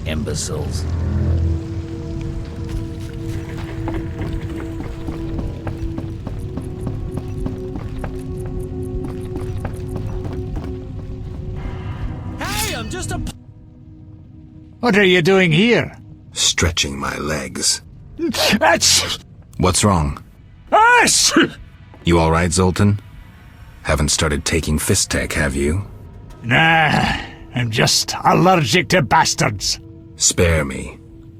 Imbeciles. Hey, I'm just a... What are you doing here? Stretching my legs. That's... What's wrong? Us! You alright, Zoltan? Haven't started taking fist tech, have you? Nah, I'm just allergic to bastards. Spare me.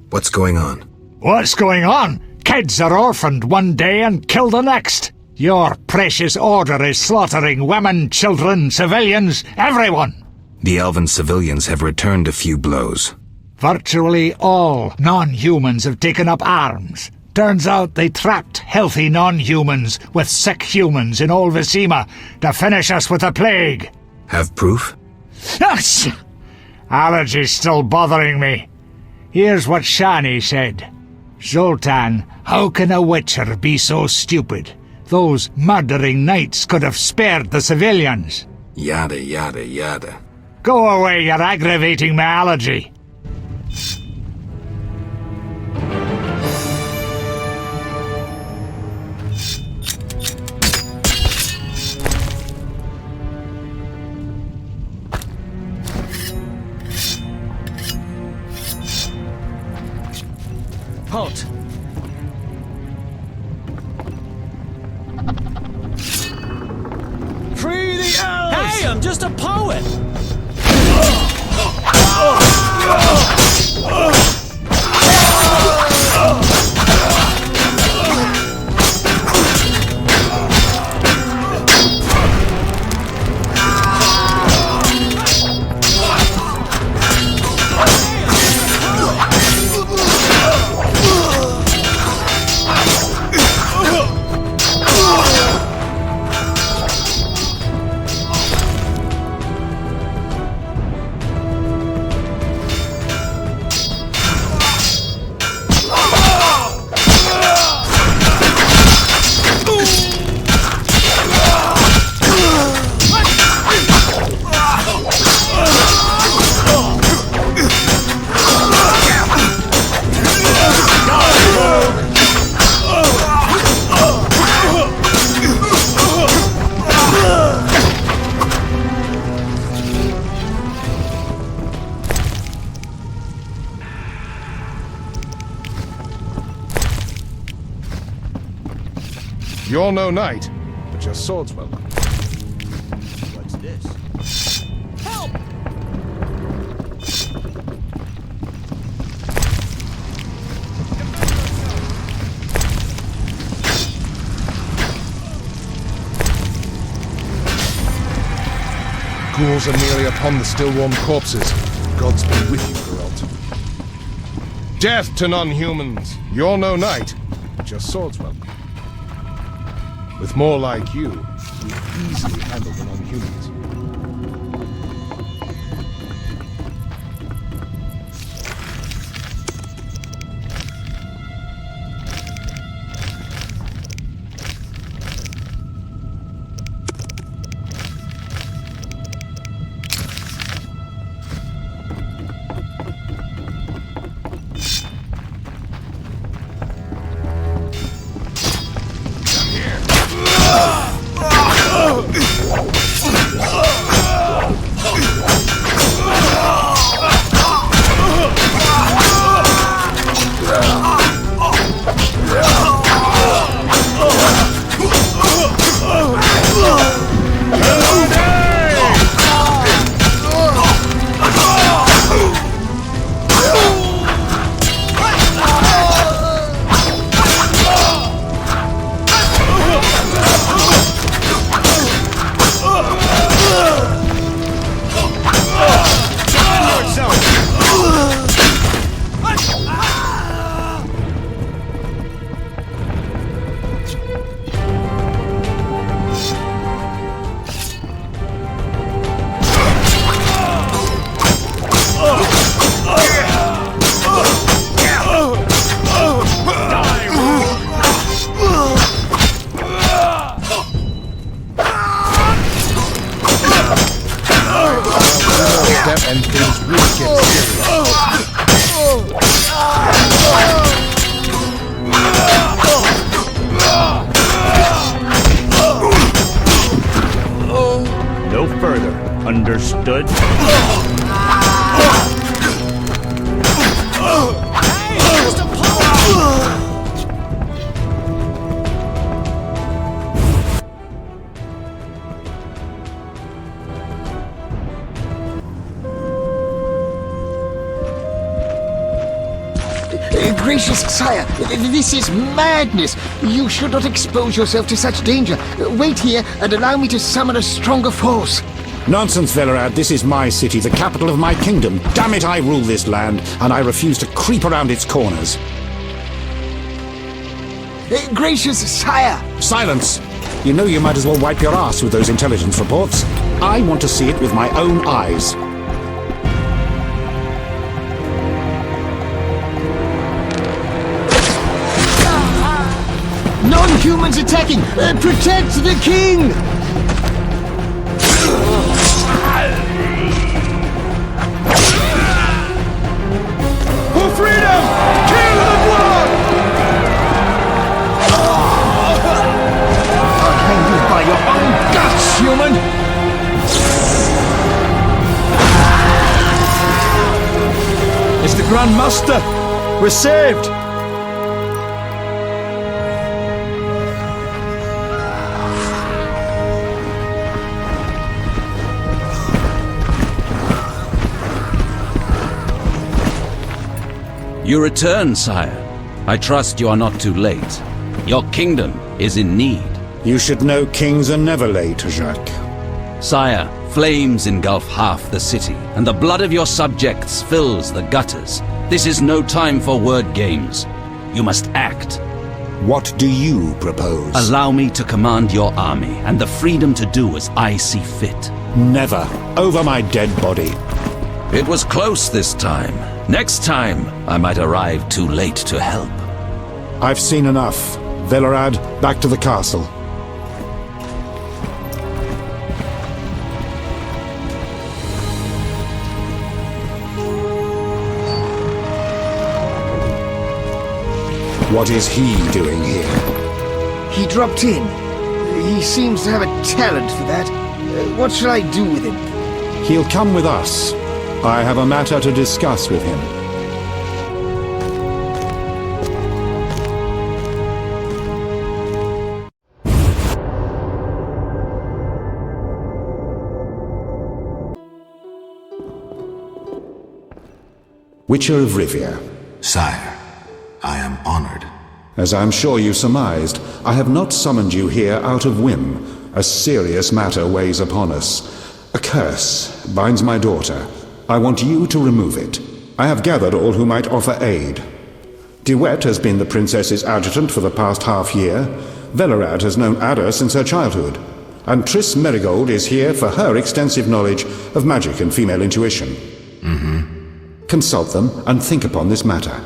What's going on? What's going on? Kids are orphaned one day and killed the next. Your precious order is slaughtering women, children, civilians, everyone. The elven civilians have returned a few blows. Virtually all non-humans have taken up arms. Turns out they trapped healthy non-humans with sick humans in Old Vecima to finish us with the plague. Have proof? Yes! Allergy's still bothering me. Here's what Shani said. Zoltan, how can a witcher be so stupid? Those murdering knights could have spared the civilians. Yada, yada, yada. Go away, you're aggravating my allergy. Halt. Free the elves! Hey, I'm just a poet! You're no knight, but your sword's welcome. What's this? Help! Ghouls are merely upon the still-warm corpses. Gods be with you, Geralt. Death to non-humans! You're no knight, but your sword's welcome. With more like you, we'd easily handle the non-humans. Gracious sire, this is madness. You should not expose yourself to such danger. Wait here and allow me to summon a stronger force. Nonsense, Velerad. This is my city, the capital of my kingdom. Damn it, I rule this land, and I refuse to creep around its corners. Gracious sire! Silence! You know you might as well wipe your ass with those intelligence reports. I want to see it with my own eyes. Non-humans attacking! Protect the king! For freedom! Kill the blood! I'll hang you by your own guts, human! It's the Grand Master! We're saved! You return, sire. I trust you are not too late. Your kingdom is in need. You should know kings are never late, Jacques. Sire, flames engulf half the city, and the blood of your subjects fills the gutters. This is no time for word games. You must act. What do you propose? Allow me to command your army, and the freedom to do as I see fit. Never. Over my dead body. It was close this time. Next time, I might arrive too late to help. I've seen enough. Velerad, back to the castle. What is he doing here? He dropped in. He seems to have a talent for that. What shall I do with him? He'll come with us. I have a matter to discuss with him. Witcher of Rivia. Sire, I am honored. As I'm sure you surmised, I have not summoned you here out of whim. A serious matter weighs upon us. A curse binds my daughter. I want you to remove it. I have gathered all who might offer aid. De Wet has been the princess's adjutant for the past half-year. Velerad has known Ada since her childhood. And Triss Merigold is here for her extensive knowledge of magic and female intuition. Consult them and think upon this matter.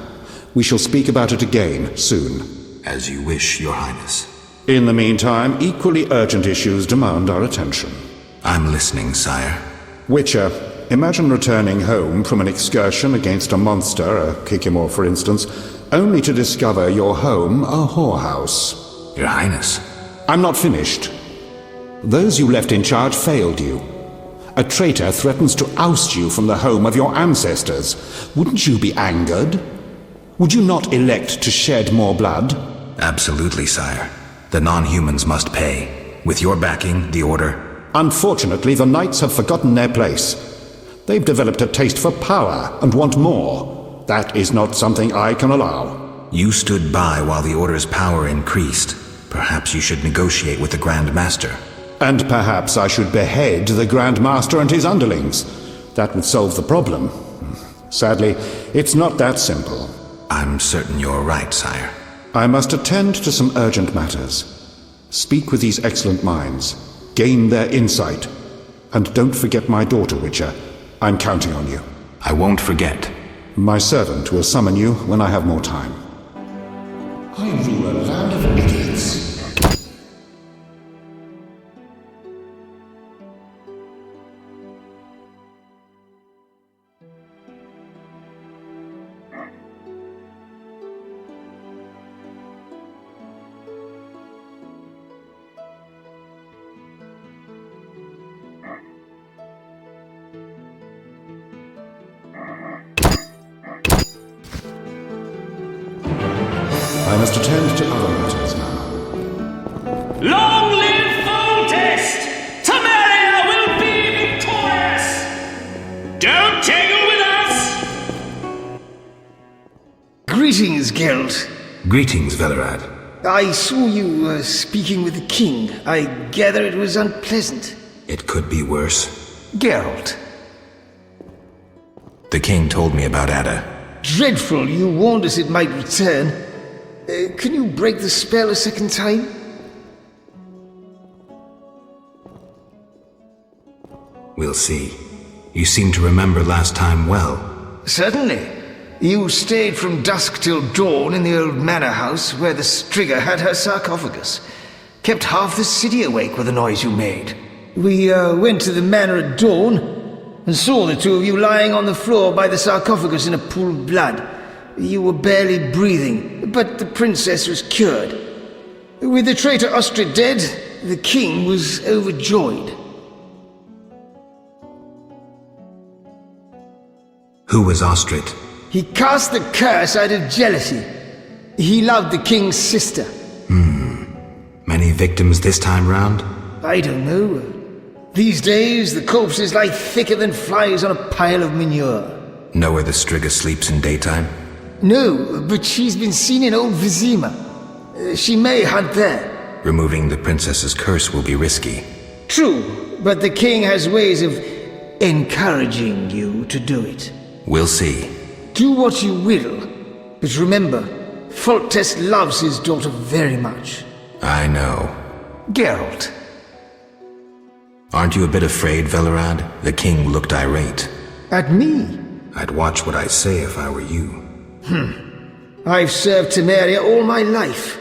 We shall speak about it again soon. As you wish, Your Highness. In the meantime, equally urgent issues demand our attention. I'm listening, sire. Witcher, imagine returning home from an excursion against a monster, a Kikimor for instance, only to discover your home a whorehouse. Your Highness. I'm not finished. Those you left in charge failed you. A traitor threatens to oust you from the home of your ancestors. Wouldn't you be angered? Would you not elect to shed more blood? Absolutely, sire. The non-humans must pay. With your backing, the Order... Unfortunately, the Knights have forgotten their place. They've developed a taste for power and want more. That is not something I can allow. You stood by while the Order's power increased. Perhaps you should negotiate with the Grand Master. And perhaps I should behead the Grand Master and his underlings. That would solve the problem. Sadly, it's not that simple. I'm certain you're right, sire. I must attend to some urgent matters. Speak with these excellent minds. Gain their insight. And don't forget my daughter, Witcher. I'm counting on you. I won't forget. My servant will summon you when I have more time. I rule a land of idiots. I must attend to other matters now. Long live Foltest! Temeria will be victorious! Don't tangle with us! Greetings, Geralt. Greetings, Velerad. I saw you speaking with the king. I gather it was unpleasant. It could be worse. Geralt. The king told me about Ada. Dreadful, you warned us it might return. Can you break the spell a second time? We'll see. You seem to remember last time well. Certainly. You stayed from dusk till dawn in the old manor house where the Striga had her sarcophagus. Kept half the city awake with the noise you made. We went to the manor at dawn and saw the two of you lying on the floor by the sarcophagus in a pool of blood. You were barely breathing, but the princess was cured. With the traitor Ostrid dead, the king was overjoyed. Who was Ostrid? He cast the curse out of jealousy. He loved the king's sister. Many victims this time round? I don't know. These days, the corpses lie thicker than flies on a pile of manure. Know where the Striga sleeps in daytime? No, but she's been seen in Old Vizima. She may hunt there. Removing the princess's curse will be risky. True, but the king has ways of encouraging you to do it. We'll see. Do what you will, but remember, Foltest loves his daughter very much. I know. Geralt. Aren't you a bit afraid, Velerad? The king looked irate. At me? I'd watch what I say if I were you. I've served Temeria all my life.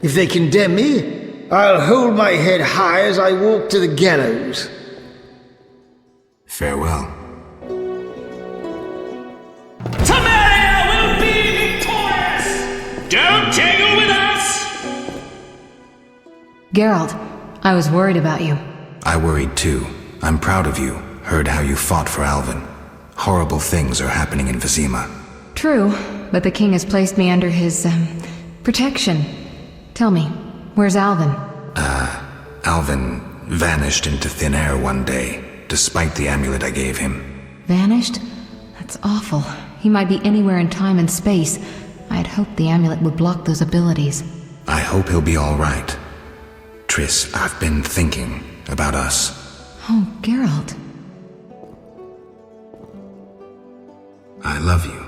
If they condemn me, I'll hold my head high as I walk to the gallows. Farewell. Temeria will be victorious! Don't tangle with us! Geralt, I was worried about you. I worried too. I'm proud of you. Heard how you fought for Alvin. Horrible things are happening in Vizima. True, but the king has placed me under his, protection. Tell me, where's Alvin? Alvin vanished into thin air one day, despite the amulet I gave him. Vanished? That's awful. He might be anywhere in time and space. I had hoped the amulet would block those abilities. I hope he'll be all right. Triss, I've been thinking about us. Oh, Geralt. I love you.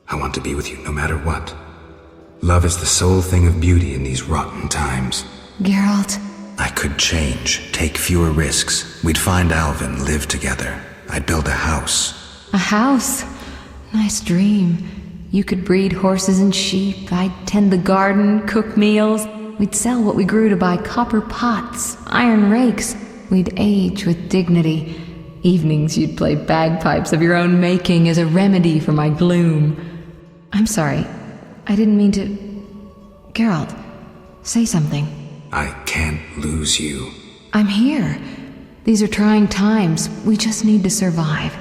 I want to be with you no matter what. Love is the sole thing of beauty in these rotten times. Geralt. I could change, take fewer risks. We'd find Alvin, live together. I'd build a house. A house? Nice dream. You could breed horses and sheep. I'd tend the garden, cook meals. We'd sell what we grew to buy copper pots, iron rakes. We'd age with dignity. Evenings you'd play bagpipes of your own making as a remedy for my gloom. I'm sorry. I didn't mean to... Geralt, say something. I can't lose you. I'm here. These are trying times. We just need to survive.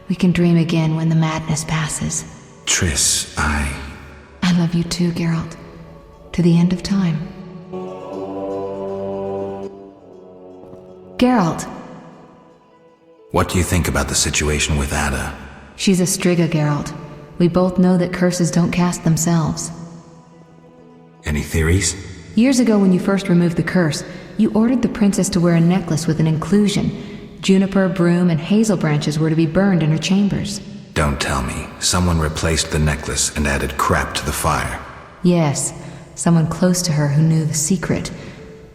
We can dream again when the madness passes. Triss, I love you too, Geralt. To the end of time. Geralt. What do you think about the situation with Ada? She's a Striga, Geralt. We both know that curses don't cast themselves. Any theories? Years ago when you first removed the curse, you ordered the princess to wear a necklace with an inclusion. Juniper, broom, and hazel branches were to be burned in her chambers. Don't tell me. Someone replaced the necklace and added crap to the fire. Yes, someone close to her who knew the secret.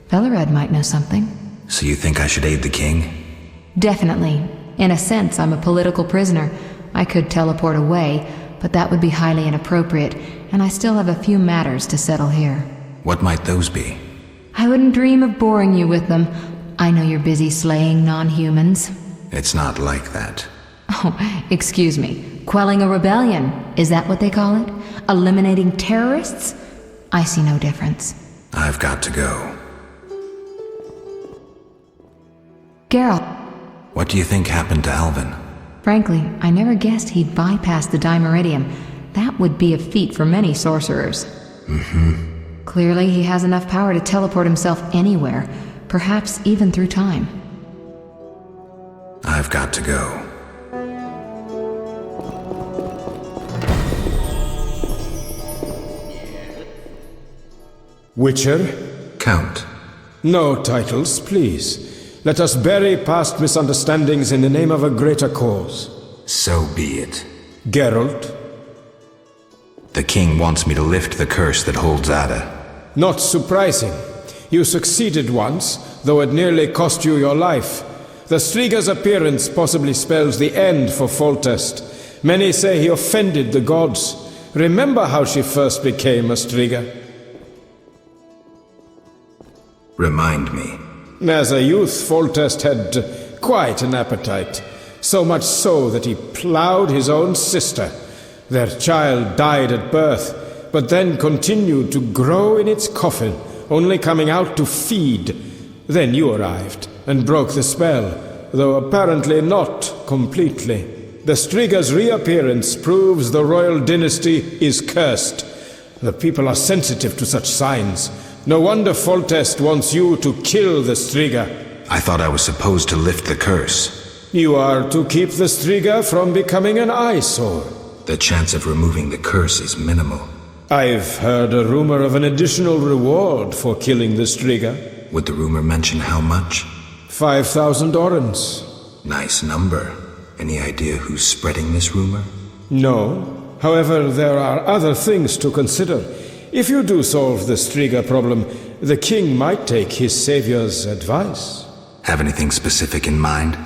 Velerad might know something. So you think I should aid the king? Definitely. In a sense, I'm a political prisoner. I could teleport away, but that would be highly inappropriate, and I still have a few matters to settle here. What might those be? I wouldn't dream of boring you with them. I know you're busy slaying non-humans. It's not like that. Oh, excuse me. Quelling a rebellion, is that what they call it? Eliminating terrorists? I see no difference. I've got to go. Geralt. What do you think happened to Alvin? Frankly, I never guessed he'd bypass the Dimeridium. That would be a feat for many sorcerers. Clearly, he has enough power to teleport himself anywhere, perhaps even through time. I've got to go. Witcher? Count. No titles, please. Let us bury past misunderstandings in the name of a greater cause. So be it. Geralt? The king wants me to lift the curse that holds Ada. Not surprising. You succeeded once, though it nearly cost you your life. The Striga's appearance possibly spells the end for Foltest. Many say he offended the gods. Remember how she first became a Striga? Remind me. As a youth, Foltest had quite an appetite. So much so that he ploughed his own sister. Their child died at birth, but then continued to grow in its coffin, only coming out to feed. Then you arrived, and broke the spell, though apparently not completely. The Striga's reappearance proves the royal dynasty is cursed. The people are sensitive to such signs. No wonder Foltest wants you to kill the Striga. I thought I was supposed to lift the curse. You are to keep the Striga from becoming an eyesore. The chance of removing the curse is minimal. I've heard a rumor of an additional reward for killing the Striga. Would the rumor mention how much? 5,000 orens. Nice number. Any idea who's spreading this rumor? No. However, there are other things to consider. If you do solve the Striga problem, the king might take his savior's advice. Have anything specific in mind?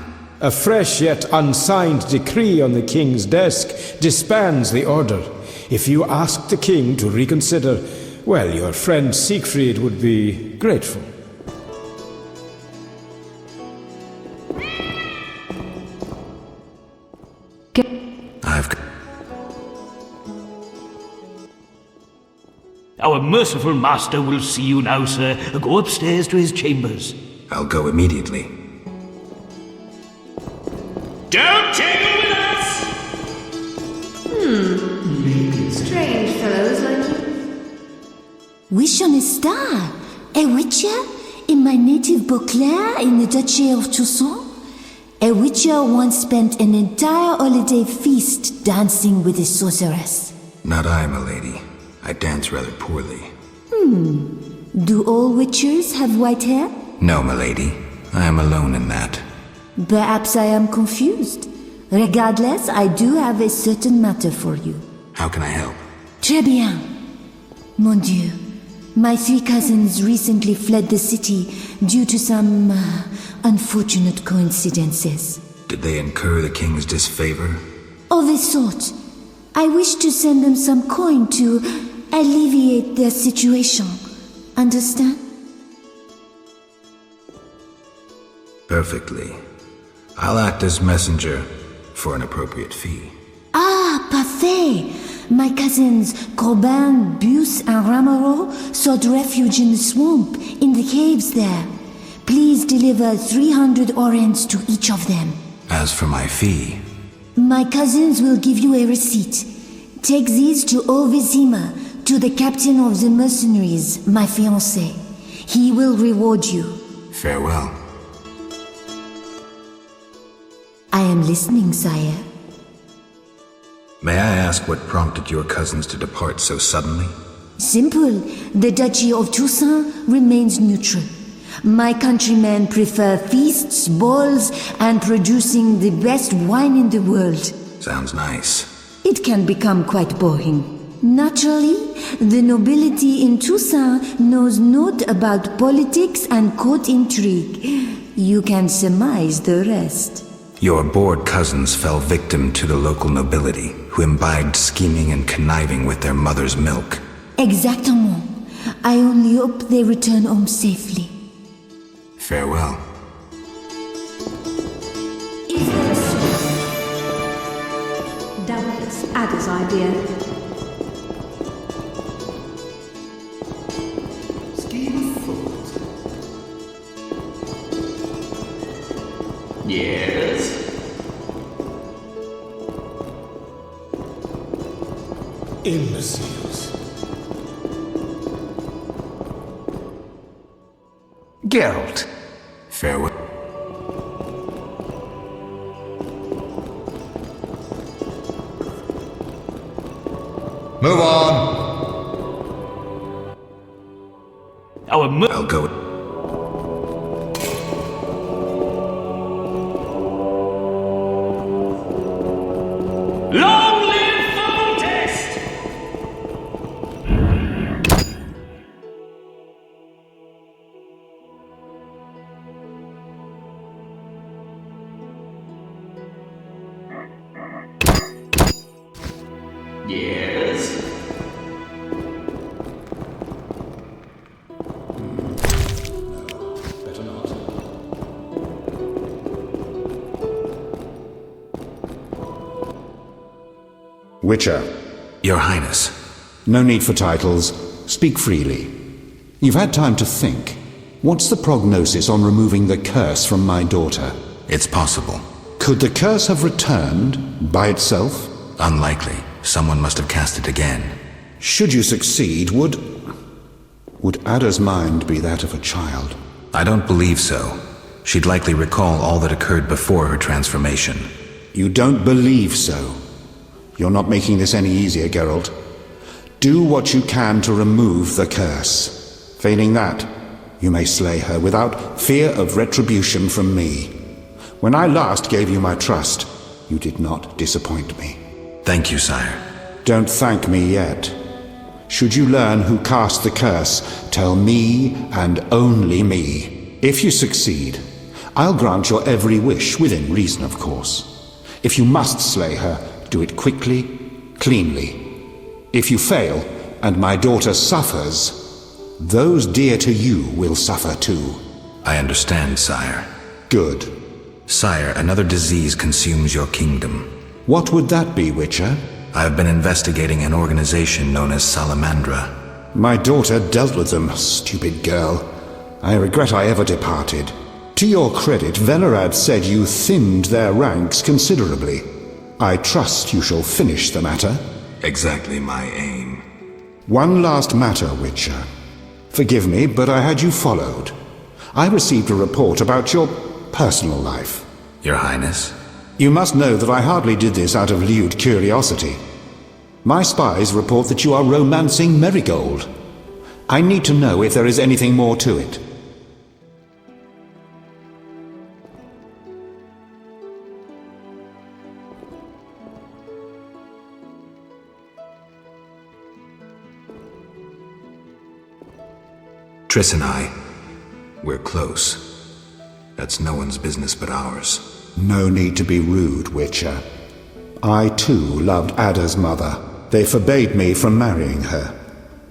A fresh yet unsigned decree on the king's desk disbands the order. If you ask the king to reconsider, well, your friend Siegfried would be grateful. Our merciful master will see you now, sir. Go upstairs to his chambers. I'll go immediately. Don't tangle with us! Strange fellows like you. Wish on a star? A witcher? In my native Beauclair in the Duchy of Toussaint? A witcher once spent an entire holiday feast dancing with a sorceress. Not I, milady. I dance rather poorly. Do all witchers have white hair? No, milady. I am alone in that. Perhaps I am confused. Regardless, I do have a certain matter for you. How can I help? Très bien. Mon Dieu. My 3 cousins recently fled the city due to some unfortunate coincidences. Did they incur the king's disfavor? Of a sort. I wish to send them some coin to alleviate their situation. Understand? Perfectly. I'll act as messenger for an appropriate fee. Ah, parfait! My cousins Corbin, Buse, and Ramiro sought refuge in the swamp, in the caves there. Please deliver 300 orens to each of them. As for my fee... My cousins will give you a receipt. Take these to Ovizima, to the captain of the mercenaries, my fiancé. He will reward you. Farewell. I am listening, sire. May I ask what prompted your cousins to depart so suddenly? Simple. The Duchy of Toussaint remains neutral. My countrymen prefer feasts, balls, and producing the best wine in the world. Sounds nice. It can become quite boring. Naturally, the nobility in Toussaint knows naught about politics and court intrigue. You can surmise the rest. Your bored cousins fell victim to the local nobility, who imbibed scheming and conniving with their mother's milk. Exactement. I only hope they return home safely. Farewell. Is that so? Doubtless Ada's idea. Scheme afoot. Yes? Imbeciles. Geralt. Farewell. Move on! I'll go. Long live Foltest! Yes? Witcher. Your Highness. No need for titles. Speak freely. You've had time to think. What's the prognosis on removing the curse from my daughter? It's possible. Could the curse have returned by itself? Unlikely. Someone must have cast it again. Should you succeed, would Ada's mind be that of a child? I don't believe so. She'd likely recall all that occurred before her transformation. You don't believe so? You're not making this any easier, Geralt. Do what you can to remove the curse. Failing that, you may slay her without fear of retribution from me. When I last gave you my trust, you did not disappoint me. Thank you, sire. Don't thank me yet. Should you learn who cast the curse, tell me and only me. If you succeed, I'll grant your every wish, within reason, of course. If you must slay her, do it quickly, cleanly. If you fail, and my daughter suffers, those dear to you will suffer too. I understand, sire. Good. Sire, another disease consumes your kingdom. What would that be, Witcher? I have been investigating an organization known as Salamandra. My daughter dealt with them, stupid girl. I regret I ever departed. To your credit, Velerad said you thinned their ranks considerably. I trust you shall finish the matter. Exactly my aim. One last matter, Witcher. Forgive me, but I had you followed. I received a report about your personal life. Your Highness? You must know that I hardly did this out of lewd curiosity. My spies report that you are romancing Marigold. I need to know if there is anything more to it. Triss and I, we're close. That's no one's business but ours. No need to be rude, Witcher. I too loved Ada's mother. They forbade me from marrying her.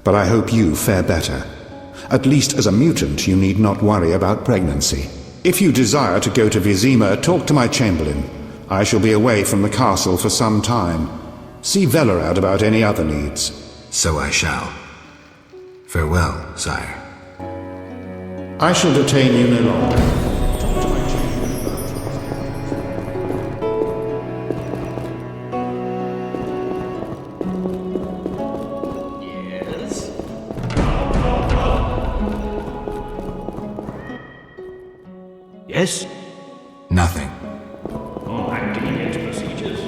But I hope you fare better. At least as a mutant, you need not worry about pregnancy. If you desire to go to Vizima, talk to my chamberlain. I shall be away from the castle for some time. See Velerad about any other needs. So I shall. Farewell, sire. I shall detain you no longer. Yes? Yes? Nothing. Oh, acting against procedures.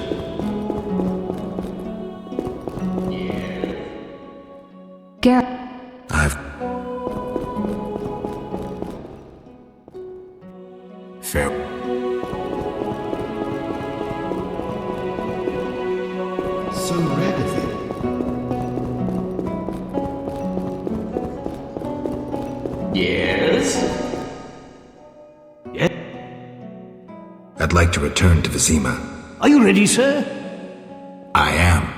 Yeah. Geralt. I've... Fair... So red of it. Yes? Yes? I'd like to return to Vizima. Are you ready, sir? I am.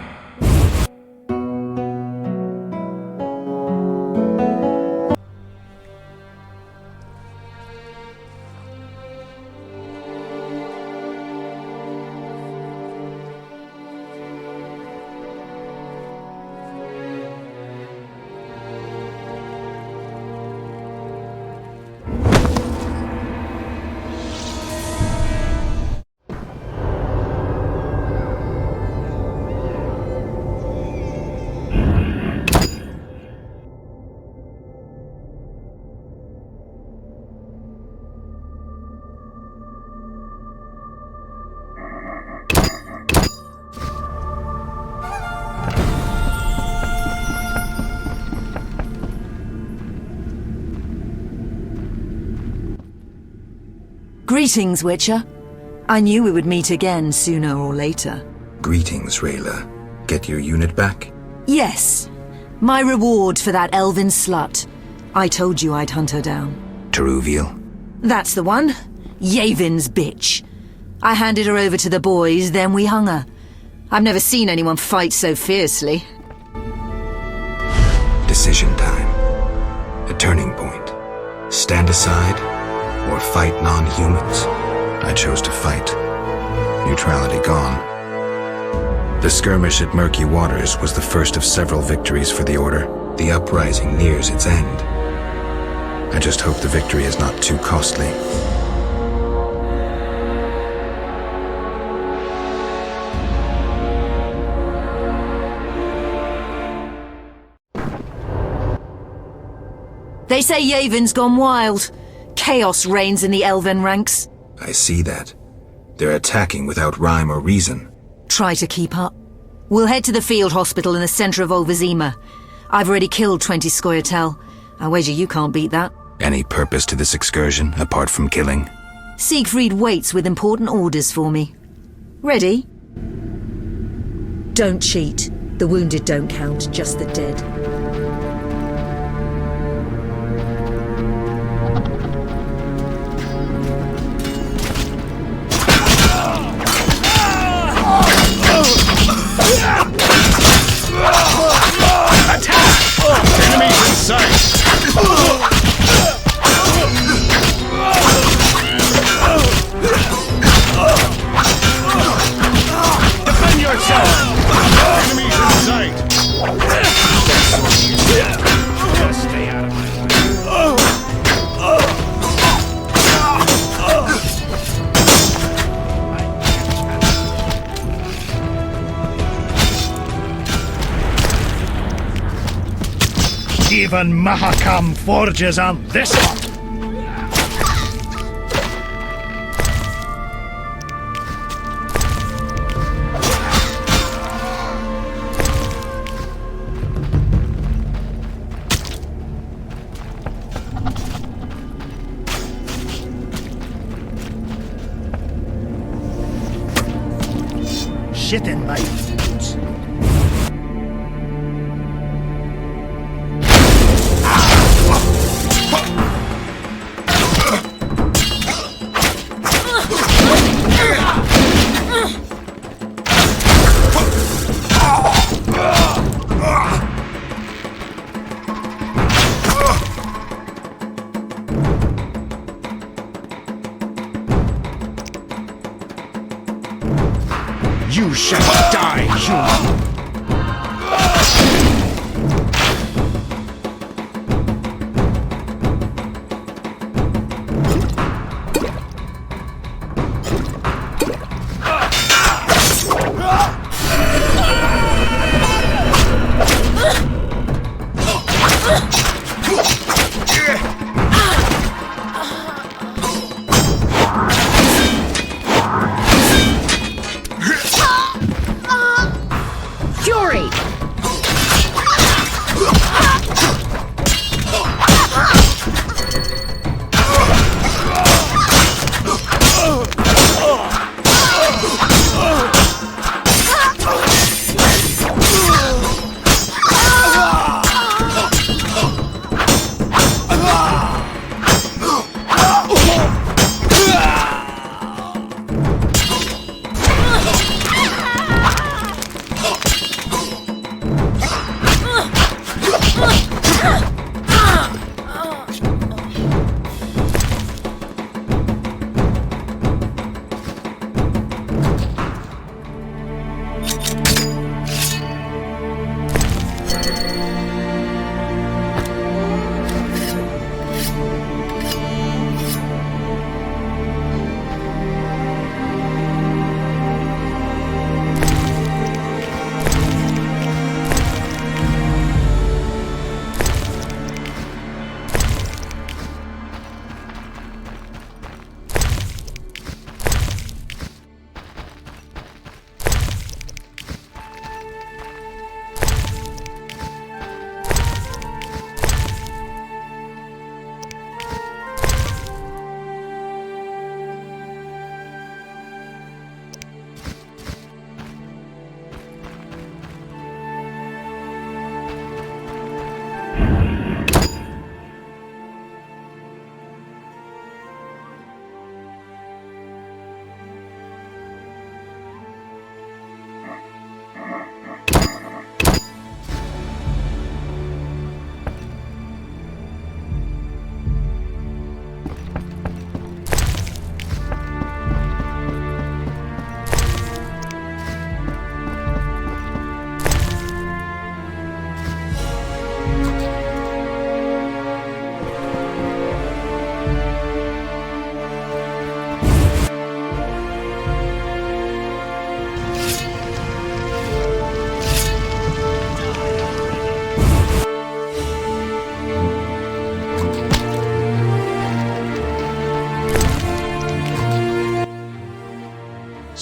Greetings, Witcher. I knew we would meet again sooner or later. Greetings, Rayla. Get your unit back? Yes. My reward for that elven slut. I told you I'd hunt her down. Teruviel? That's the one. Yavin's bitch. I handed her over to the boys, then we hung her. I've never seen anyone fight so fiercely. Decision time. A turning point. Stand aside or fight non-humans. I chose to fight. Neutrality gone. The skirmish at Murky Waters was the first of several victories for the Order. The uprising nears its end. I just hope the victory is not too costly. They say Yavin's gone wild. Chaos reigns in the elven ranks. I see that. They're attacking without rhyme or reason. Try to keep up. We'll head to the field hospital in the center of Olvazima. I've already killed 20 Scoia'tael. I wager you can't beat that. Any purpose to this excursion, apart from killing? Siegfried waits with important orders for me. Ready? Don't cheat. The wounded don't count, just the dead. Enemies in sight! Defend yourself! Enemies in sight! Just stay out of my way. Even Mahakam forges on this one. Shit in my boots. You shall die, human!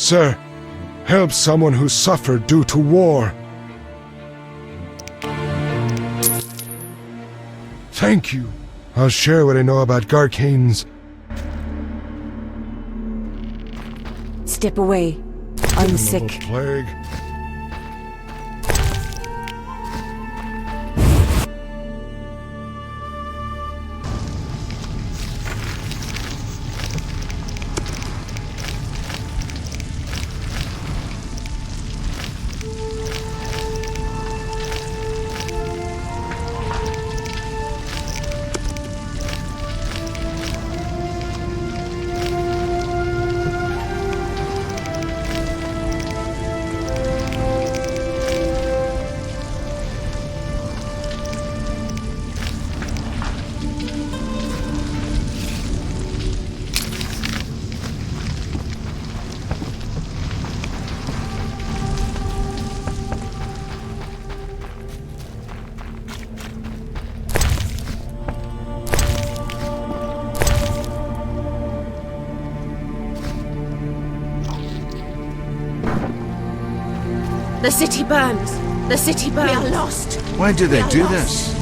Sir, help someone who suffered due to war. Thank you. I'll share what I know about Garcanes. Step away. I'm sick. Plague. The city burns! The city burns! We are lost! Why do they do this?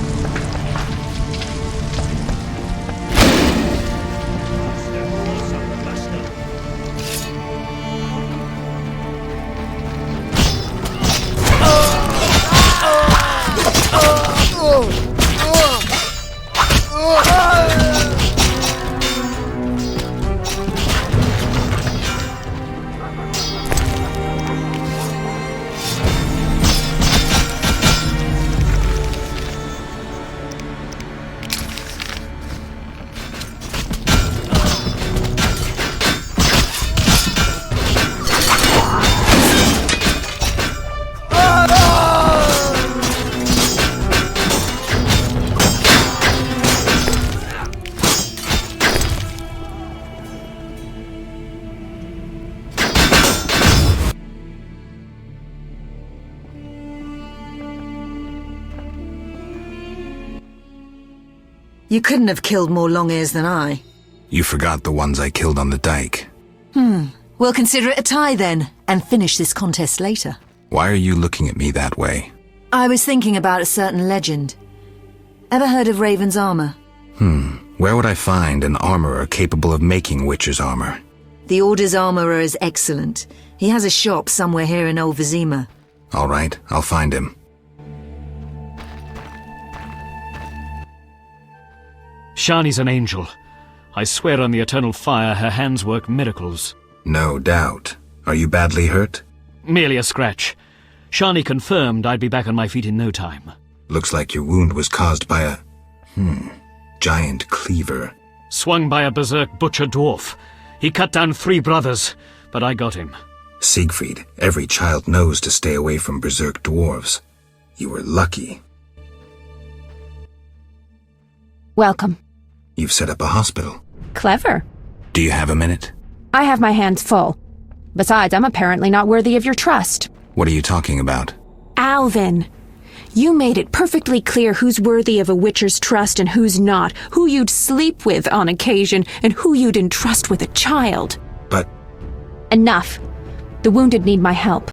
You couldn't have killed more long-ears than I. You forgot the ones I killed on the dike. We'll consider it a tie then, and finish this contest later. Why are you looking at me that way? I was thinking about a certain legend. Ever heard of Raven's armor? Where would I find an armorer capable of making Witcher's armor? The Order's armorer is excellent. He has a shop somewhere here in Old Vizima. All right, I'll find him. Shani's an angel. I swear on the eternal fire her hands work miracles. No doubt. Are you badly hurt? Merely a scratch. Shani confirmed I'd be back on my feet in no time. Looks like your wound was caused by a... giant cleaver. Swung by a berserk butcher dwarf. He cut down 3 brothers, but I got him. Siegfried, every child knows to stay away from berserk dwarves. You were lucky. Welcome. You've set up a hospital. Clever. Do you have a minute? I have my hands full. Besides, I'm apparently not worthy of your trust. What are you talking about? Alvin, you made it perfectly clear who's worthy of a Witcher's trust and who's not, who you'd sleep with on occasion, and who you'd entrust with a child. But... Enough. The wounded need my help.